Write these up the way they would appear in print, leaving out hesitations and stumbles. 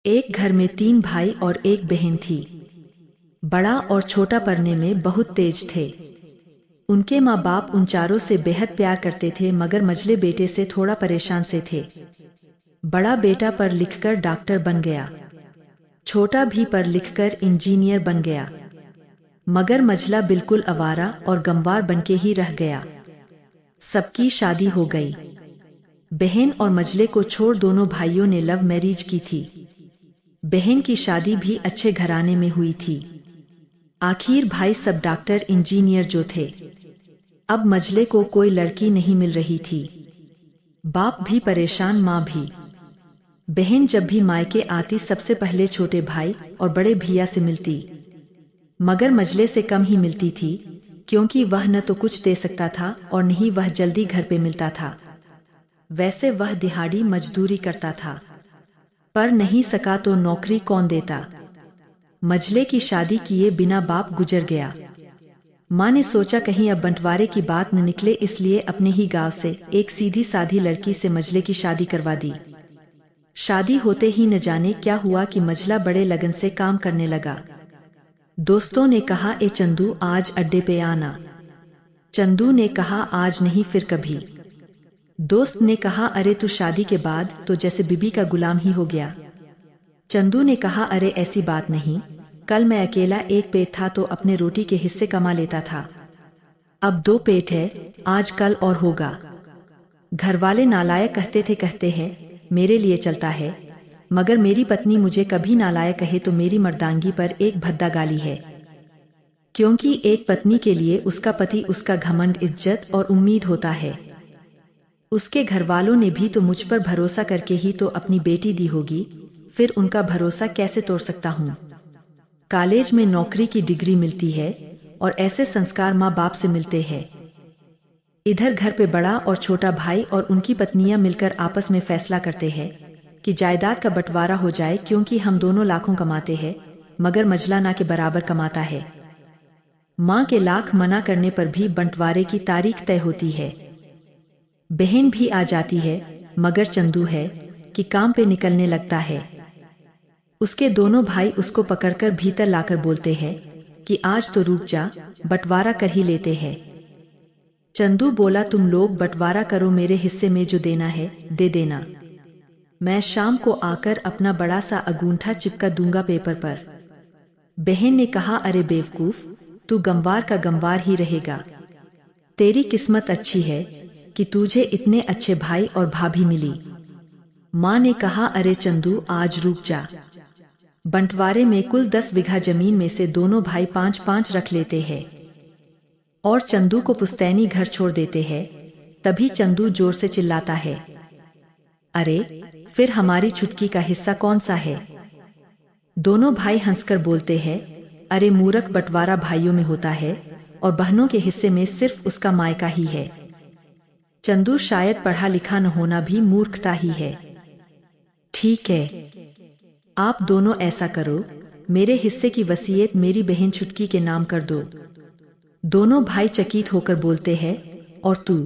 एक घर में 3 भाई और एक बहन थी। बड़ा और छोटा पढ़ने में बहुत तेज थे। उनके माँ बाप उन चारों से बेहद प्यार करते थे, मगर मझले बेटे से थोड़ा परेशान से थे। बड़ा बेटा पढ़ लिखकर डॉक्टर बन गया, छोटा भी पढ़ लिखकर इंजीनियर बन गया, मगर मझला बिल्कुल आवारा और गंवार बनके ही रह गया। सबकी शादी हो गई। बहन और मझले को छोड़ दोनों भाइयों ने लव मैरिज की थी। बहन की शादी भी अच्छे घराने में हुई थी। आखिर भाई सब डॉक्टर इंजीनियर जो थे। अब मझले को कोई लड़की नहीं मिल रही थी। बाप भी परेशान, माँ भी। बहन जब भी मायके आती सबसे पहले छोटे भाई और बड़े भैया से मिलती, मगर मझले से कम ही मिलती थी, क्योंकि वह न तो कुछ दे सकता था और न ही वह जल्दी घर पे मिलता था। वैसे वह दिहाड़ी मजदूरी करता था, पर नहीं सका तो नौकरी कौन देता। मझले की शादी किए बिना बाप गुजर गया। माँ ने सोचा कहीं अब बंटवारे की बात न निकले, इसलिए अपने ही गांव से एक सीधी साधी लड़की से मझले की शादी करवा दी। शादी होते ही न जाने क्या हुआ कि मझला बड़े लगन से काम करने लगा। दोस्तों ने कहा, ए चंदू आज अड्डे पे आना। चंदू ने कहा, आज नहीं फिर कभी। दोस्त ने कहा, अरे तू शादी के बाद तो जैसे बीबी का गुलाम ही हो गया। चंदू ने कहा, अरे ऐसी बात नहीं, कल मैं अकेला एक पेट था तो अपने रोटी के हिस्से कमा लेता था। अब 2 पेट है, आज कल और होगा। घरवाले नालायक कहते हैं मेरे लिए चलता है, मगर मेरी पत्नी मुझे कभी नालायक कहे तो मेरी मर्दांगी पर एक भद्दा गाली है। क्योंकि एक पत्नी के लिए उसका पति उसका घमंड, इज्जत और उम्मीद होता है। उसके घरवालों ने भी तो मुझ पर भरोसा करके ही तो अपनी बेटी दी होगी, फिर उनका भरोसा कैसे तोड़ सकता हूँ। कॉलेज में नौकरी की डिग्री मिलती है और ऐसे संस्कार माँ बाप से मिलते हैं। इधर घर पे बड़ा और छोटा भाई और उनकी पत्नियां मिलकर आपस में फैसला करते हैं कि जायदाद का बंटवारा हो जाए, क्योंकि हम दोनों लाखों कमाते हैं, मगर मझला ना के बराबर कमाता है। माँ के लाख मना करने पर भी बंटवारे की तारीख तय होती है। बहन भी आ जाती है, मगर चंदू है कि काम पे निकलने लगता है। उसके दोनों भाई उसको पकड़कर भीतर लाकर बोलते हैं कि आज तो रुक जा, बंटवारा कर ही लेते हैं। चंदू बोला, तुम लोग बंटवारा करो, मेरे हिस्से में जो देना है दे देना। मैं शाम को आकर अपना बड़ा सा अंगूठा चिपका दूंगा पेपर पर। बहन ने कहा, अरे बेवकूफ, तू गंवार का गंवार ही रहेगा। तेरी किस्मत अच्छी है कि तुझे इतने अच्छे भाई और भाभी मिली। माँ ने कहा, अरे चंदू आज रुक जा। बंटवारे में कुल 10 बीघा जमीन में से दोनों भाई 5-5 रख लेते हैं और चंदू को पुस्तैनी घर छोड़ देते हैं। तभी चंदू जोर से चिल्लाता है, अरे फिर हमारी छुटकी का हिस्सा कौन सा है। दोनों भाई हंसकर बोलते हैं, अरे मूर्ख, बंटवारा भाइयों में होता है और बहनों के हिस्से में सिर्फ उसका मायका ही है। चंदू शायद पढ़ा लिखा न होना भी मूर्खता ही है। ठीक है, आप दोनों ऐसा करो, मेरे हिस्से की वसीयत मेरी बहन छुटकी के नाम कर दो। दोनों भाई चकित होकर बोलते हैं, और तू?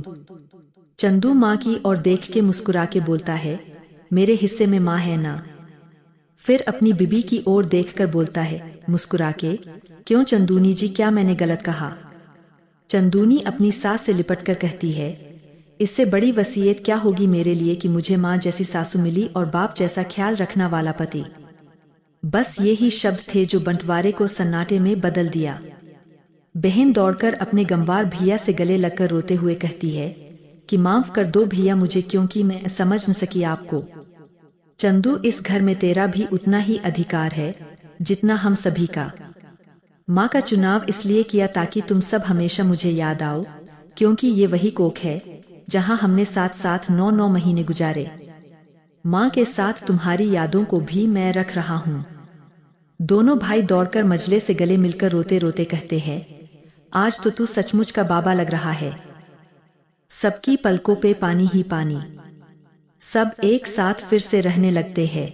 चंदू माँ की ओर देख के मुस्कुरा के बोलता है, मेरे हिस्से में माँ है ना। फिर अपनी बीबी की ओर देखकर बोलता है मुस्कुरा के, क्यों चंदूनी जी, क्या मैंने गलत कहा? चंदूनी अपनी सास से लिपट कर कहती है, इससे बड़ी वसीयत क्या होगी मेरे लिए कि मुझे माँ जैसी सासू मिली और बाप जैसा ख्याल रखना वाला पति। बस ये ही शब्द थे जो बंटवारे को सन्नाटे में बदल दिया। बहन दौड़कर अपने गंवार भैया से गले लगकर रोते हुए कहती है कि माफ कर दो भैया मुझे, क्योंकि मैं समझ न सकी आपको। चंदू, इस घर में तेरा भी उतना ही अधिकार है जितना हम सभी का। माँ का चुनाव इसलिए किया ताकि तुम सब हमेशा मुझे याद आओ, क्योंकि ये वही कोख है जहाँ हमने साथ साथ 9 महीने गुजारे। माँ के साथ तुम्हारी यादों को भी मैं रख रहा हूँ। दोनों भाई दौड़कर मझले से गले मिलकर रोते रोते कहते हैं, आज तो तू सचमुच का बाबा लग रहा है। सबकी पलकों पे पानी ही पानी। सब एक साथ फिर से रहने लगते हैं।